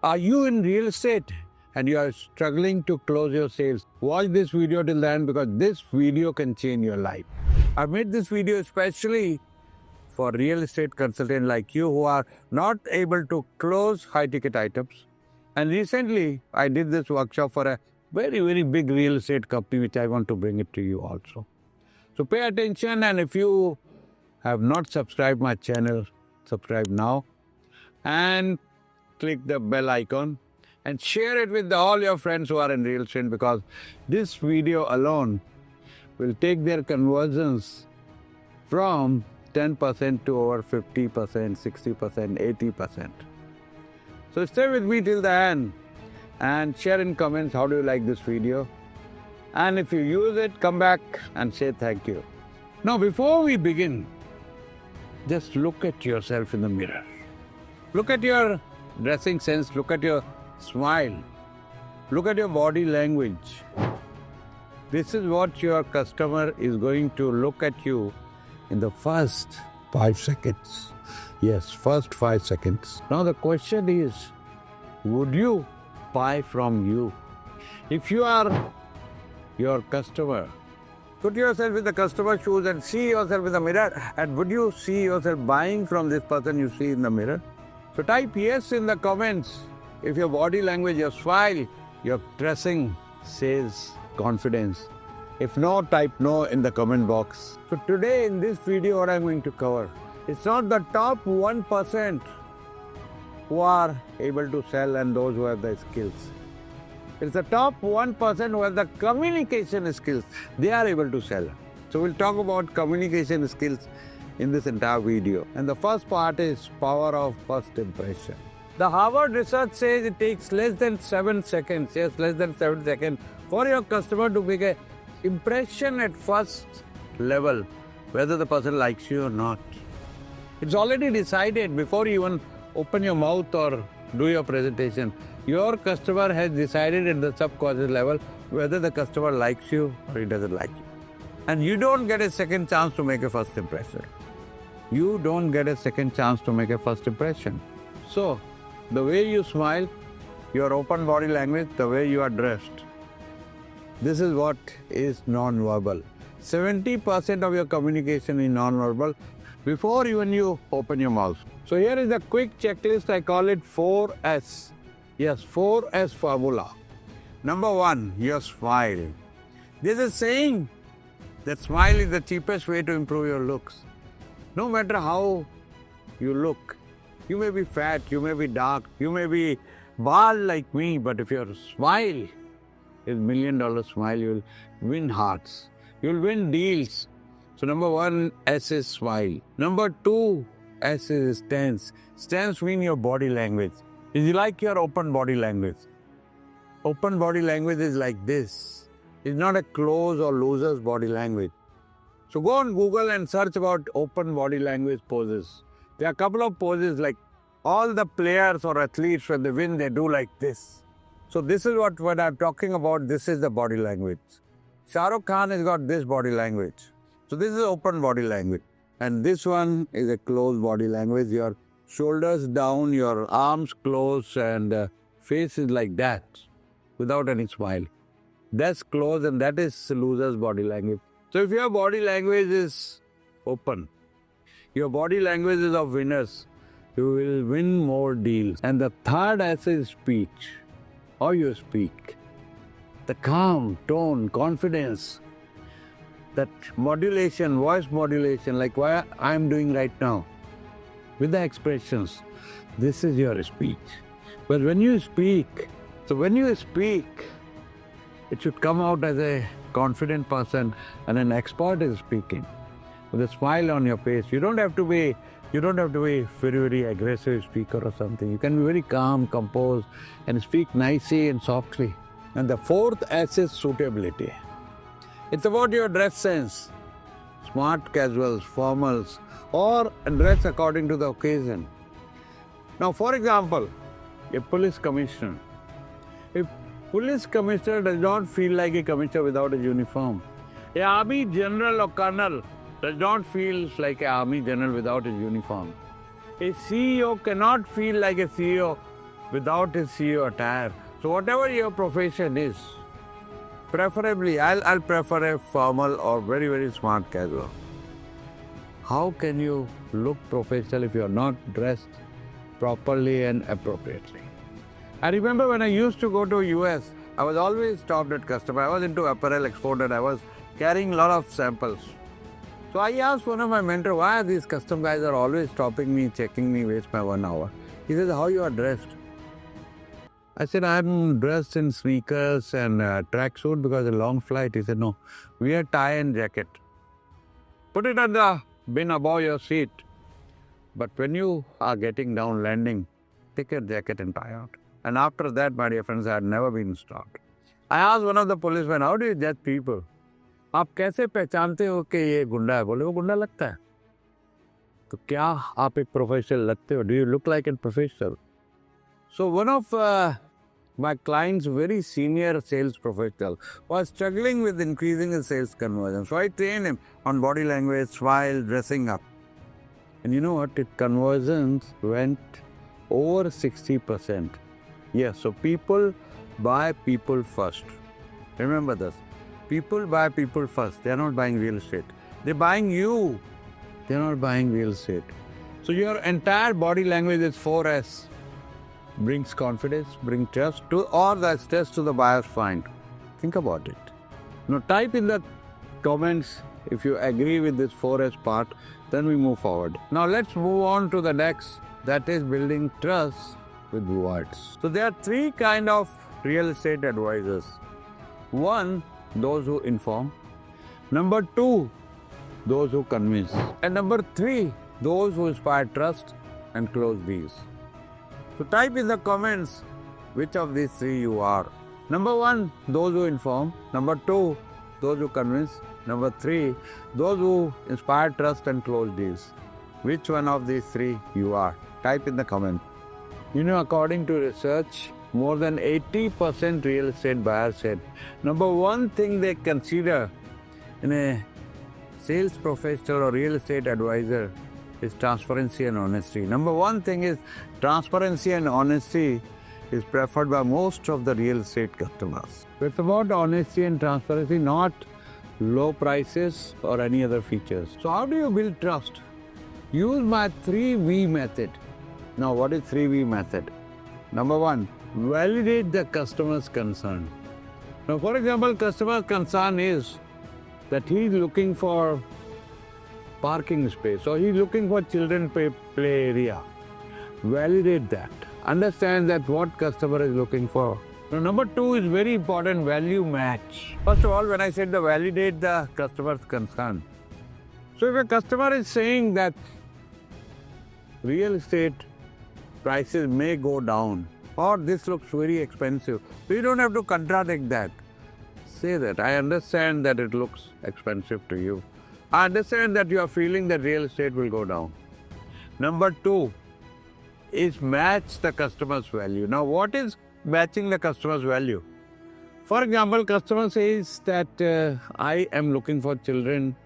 Are you in real estate and you are struggling to close your sales? Watch this video till the end because this video can change your life. I made this video especially for real estate consultants like you who are not able to close high ticket items. And recently I did this workshop for a very, very big real estate company which I want to bring it to you also. So pay attention, and if you have not subscribed my channel, subscribe now and click the bell icon and share it with all your friends who are in real estate, because this video alone will take their conversions from 10% to over 50%, 60%, 80%. So stay with me till the end and share in comments how do you like this video. And if you use it, come back and say thank you. Now before we begin, just look at yourself in the mirror. Look at your dressing sense, look at your smile, look at your body language. This is what your customer is going to look at you in the first 5 seconds. Yes, first 5 seconds. Now the question is, would you buy from you? If you are your customer, put yourself in the customer's shoes and see yourself in the mirror, and would you see yourself buying from this person you see in the mirror? So type yes in the comments if your body language, your smile, your dressing says confidence. If no, type no in the comment box. So today in this video what I'm going to cover, it's not the top 1% who are able to sell and those who have the skills. It's the top 1% who have the communication skills. They are able to sell. So we'll talk about communication skills in this entire video. And the first part is power of first impression. The Harvard research says it takes less than 7 seconds, yes, less than 7 seconds for your customer to make an impression at first level, whether the person likes you or not. It's already decided before you even open your mouth or do your presentation. Your customer has decided at the subconscious level whether the customer likes you or he doesn't like you. And you don't get a second chance to make a first impression. You don't get a second chance to make a first impression. So, the way you smile, your open body language, the way you are dressed, this is what is non-verbal. 70% of your communication is non-verbal before even you open your mouth. So here is a quick checklist, I call it 4S. Yes, 4S formula. Number 1, your smile. There's a saying that smile is the cheapest way to improve your looks. No matter how you look, you may be fat, you may be dark, you may be bald like me, but if your smile is $1 million smile, you'll win hearts. You'll win deals. So number 1, S is smile. Number 2, S is stance. Stance means your body language. Is like your open body language. Open body language is like this. It's not a closed or loser's body language. So go on Google and search about open body language poses. There are a couple of poses, like all the players or athletes when they win, they do like this. So this is what when I'm talking about, this is the body language. Shah Rukh Khan has got this body language. So this is open body language. And this one is a closed body language. Your shoulders down, your arms closed, and face is like that, without any smile. That's closed, and that is loser's body language. So if your body language is open, your body language is of winners, you will win more deals. And the third S is speech. How you speak. The calm, tone, confidence, that modulation, voice modulation, like what I am doing right now, with the expressions, this is your speech. But when you speak, it should come out as a confident person, and an expert is speaking with a smile on your face. You don't have to be very, very aggressive speaker or something. You can be very calm, composed, and speak nicely and softly. And the fourth S is suitability. It's about your dress sense. Smart casuals, formals, or dress according to the occasion. Now, for example, a police commissioner. If police commissioner does not feel like a commissioner without a uniform, an army general or colonel does not feel like an army general without his uniform. A CEO cannot feel like a CEO without his CEO attire. So whatever your profession is, preferably, I'll prefer a formal or very, very smart casual. How can you look professional if you're not dressed properly and appropriately? I remember when I used to go to US, I was always stopped at customer. I was into apparel export and I was carrying a lot of samples. So I asked one of my mentors, why are these custom guys are always stopping me, checking me, waste my 1 hour? He says, how you are dressed? I said, I'm dressed in sneakers and tracksuit because a long flight. He said, no, wear tie and jacket. Put it on the bin above your seat. But when you are getting down, landing, take your jacket and tie out. And after that, my dear friends, I had never been stopped. I asked one of the policemen, how do you judge people? आप कैसे पहचानते हो कि ये गुंडा है? बोले वो गुंडा लगता है. तो क्या आप एक प्रोफेशनल लगते हो? Do you look like a professional? So one of my clients, very senior sales professional, was struggling with increasing his sales conversion. So I trained him on body language, smile, dressing up. And you know what? Its conversions went over 60%. Yes, so people buy people first. Remember this. People buy people first. They are not buying real estate. They're buying you. They're not buying real estate. So your entire body language is 4S. Brings confidence, brings trust to, or the stress to the buyer's mind. Think about it. Now type in the comments if you agree with this 4S part, then we move forward. Now let's move on to the next, that is building trust with words. So there are 3 kinds of real estate advisors. 1, those who inform. Number 2, those who convince. And number 3, those who inspire trust and close deals. So type in the comments which of these 3 you are. Number 1, those who inform. Number 2, those who convince. Number 3, those who inspire trust and close deals. Which one of these 3 you are? Type in the comment. You know, according to research, more than 80% real estate buyers said number 1 thing they consider in a sales professional or real estate advisor is transparency and honesty. Number 1 thing is transparency and honesty is preferred by most of the real estate customers. It's about honesty and transparency, not low prices or any other features. So how do you build trust? Use my 3V method. Now what is 3V method? Number 1, validate the customer's concern. Now for example, customer's concern is that he is looking for parking space or he's looking for children play area. Validate that. Understand that what customer is looking for. Now, number 2 is very important, value match. First of all, when I said the validate the customer's concern. So if a customer is saying that real estate prices may go down or this looks very expensive, so you don't have to contradict that. Say that, I understand that it looks expensive to you. I understand that you are feeling that real estate will go down. Number 2 is match the customer's value. Now, what is matching the customer's value? For example, customer says that I am looking for children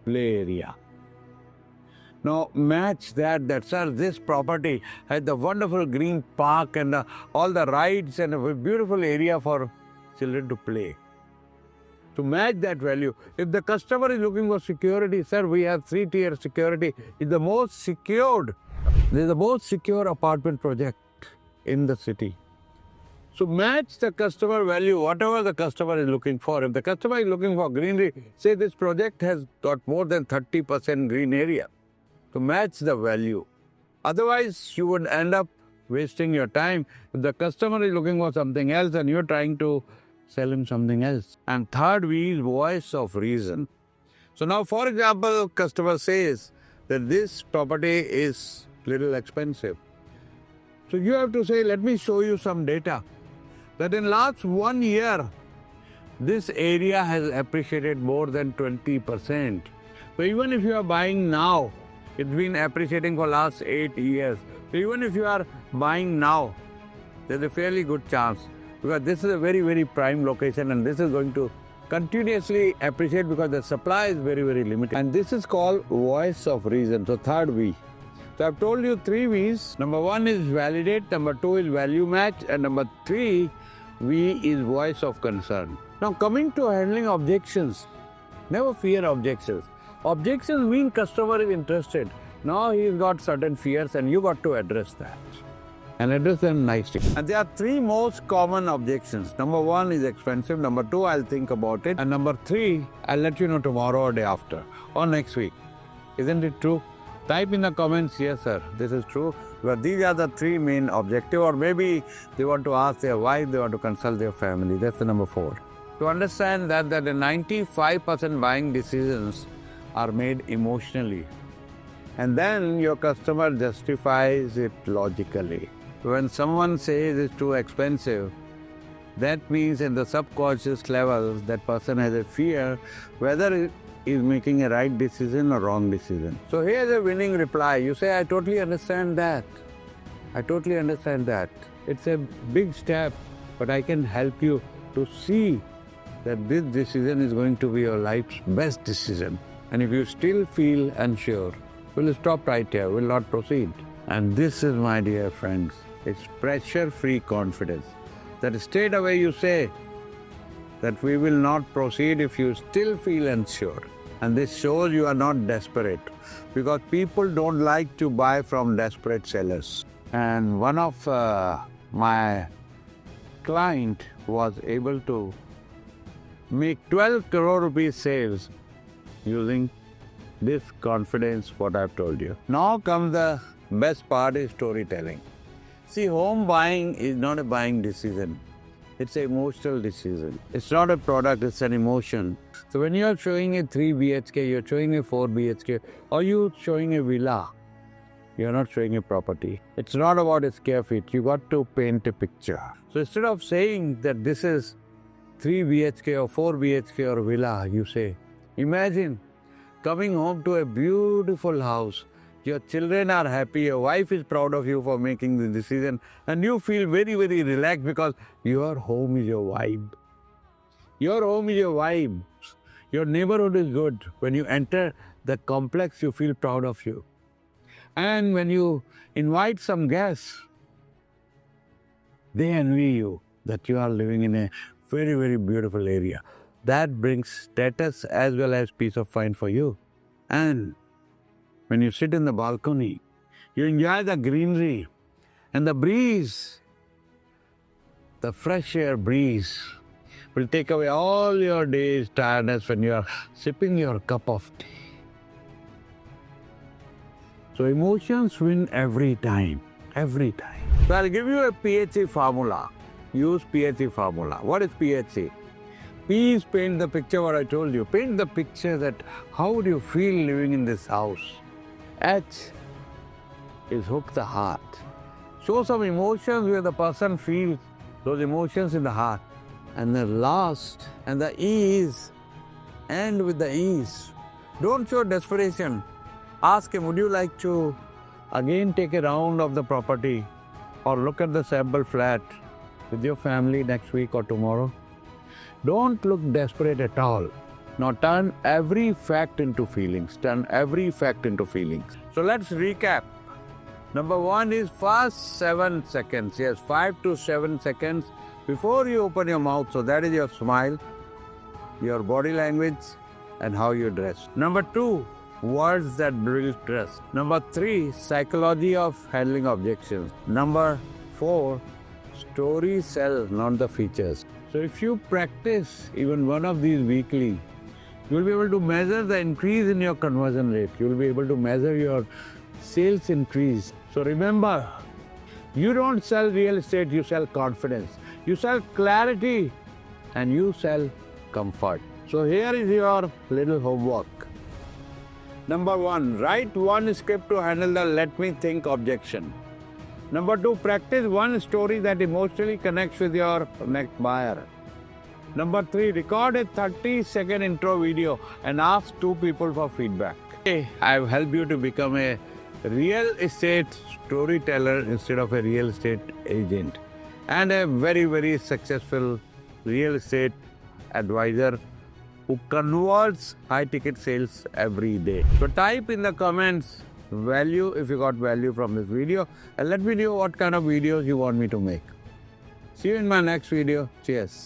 play area. Now, match that sir, this property has the wonderful green park and all the rides and a beautiful area for children to play. To match that value. If the customer is looking for security, sir, we have 3-tier security. It's the most secured. This is the most secure apartment project in the city. So match the customer value, whatever the customer is looking for. If the customer is looking for greenery, say this project has got more than 30% green area. To match the value. Otherwise, you would end up wasting your time. If the customer is looking for something else and you're trying to sell him something else. And third V is voice of reason. So now, for example, customer says that this property is little expensive. So you have to say, let me show you some data. That in last 1 year, this area has appreciated more than 20%. So even if you are buying now, it's been appreciating for last 8 years. So even if you are buying now, there's a fairly good chance. Because this is a very, very prime location and this is going to continuously appreciate because the supply is very, very limited. And this is called voice of reason. So third V. So I've told you 3 V's. Number 1 is validate, number 2 is value match, and number 3 V is voice of concern. Now coming to handling objections, never fear objections. Objections mean customer is interested. Now he's got certain fears and you got to address that. And address them nicely. And there are 3 most common objections. Number 1 is expensive. Number 2, I'll think about it. And number 3, I'll let you know tomorrow or day after or next week. Isn't it true? Type in the comments, yes sir, this is true. But these are the 3 main objectives, or maybe they want to ask their wife, they want to consult their family. That's the number 4. To understand that the 95% buying decisions are made emotionally. And then your customer justifies it logically. When someone says it's too expensive, that means in the subconscious level, that person has a fear whether is making a right decision or wrong decision. So here's a winning reply. You say, I totally understand that. I totally understand that. It's a big step, but I can help you to see that this decision is going to be your life's best decision. And if you still feel unsure, we'll stop right here, we'll not proceed. And this is, my dear friends, it's pressure-free confidence. That straight away you say that we will not proceed if you still feel unsure. And this shows you are not desperate, because people don't like to buy from desperate sellers. And one of my client was able to make 12 crore rupees sales using this confidence, what I've told you. Now comes the best part, is storytelling. See, home buying is not a buying decision. It's an emotional decision. It's not a product, it's an emotion. So when you are showing a 3 BHK, you're showing a 4 BHK, or you're showing a villa, you're not showing a property. It's not about a square feet. You got to paint a picture. So instead of saying that this is 3 BHK or 4 BHK or villa, you say, imagine coming home to a beautiful house. Your children are happy, your wife is proud of you for making the decision, and you feel very, very relaxed because your home is your vibe. Your home is your vibe. Your neighborhood is good. When you enter the complex, you feel proud of you. And when you invite some guests, they envy you that you are living in a very, very beautiful area. That brings status as well as peace of mind for you. And when you sit in the balcony, you enjoy the greenery and the breeze, the fresh air breeze will take away all your day's tiredness when you are sipping your cup of tea. So emotions win every time, every time. So I'll give you a PHC formula. Use PHC formula. What is PHC? P is paint the picture, what I told you. Paint the picture that how would you feel living in this house. H is hook the heart. Show some emotions where the person feels those emotions in the heart. And the last, and the E is end with the ease. Don't show desperation. Ask him, would you like to again take a round of the property or look at the sample flat with your family next week or tomorrow? Don't look desperate at all. Now turn every fact into feelings. Turn every fact into feelings. So let's recap. Number 1 is first 7 seconds. Yes, 5 to 7 seconds before you open your mouth. So that is your smile, your body language, and how you dress. Number 2, words that build trust. Number 3, psychology of handling objections. Number 4, story sell, not the features. So if you practice even one of these weekly, you will be able to measure the increase in your conversion rate. You will be able to measure your sales increase. So remember, you don't sell real estate, you sell confidence. You sell clarity and you sell comfort. So here is your little homework. Number 1, write one script to handle the let me think objection. Number 2, practice one story that emotionally connects with your next buyer. Number 3, record a 30-second intro video and ask 2 people for feedback. Hey, I've helped you to become a real estate storyteller instead of a real estate agent, and a very, very successful real estate advisor who converts high-ticket sales every day. So type in the comments value, if you got value from this video, and let me know what kind of videos you want me to make. See you in my next video. Cheers.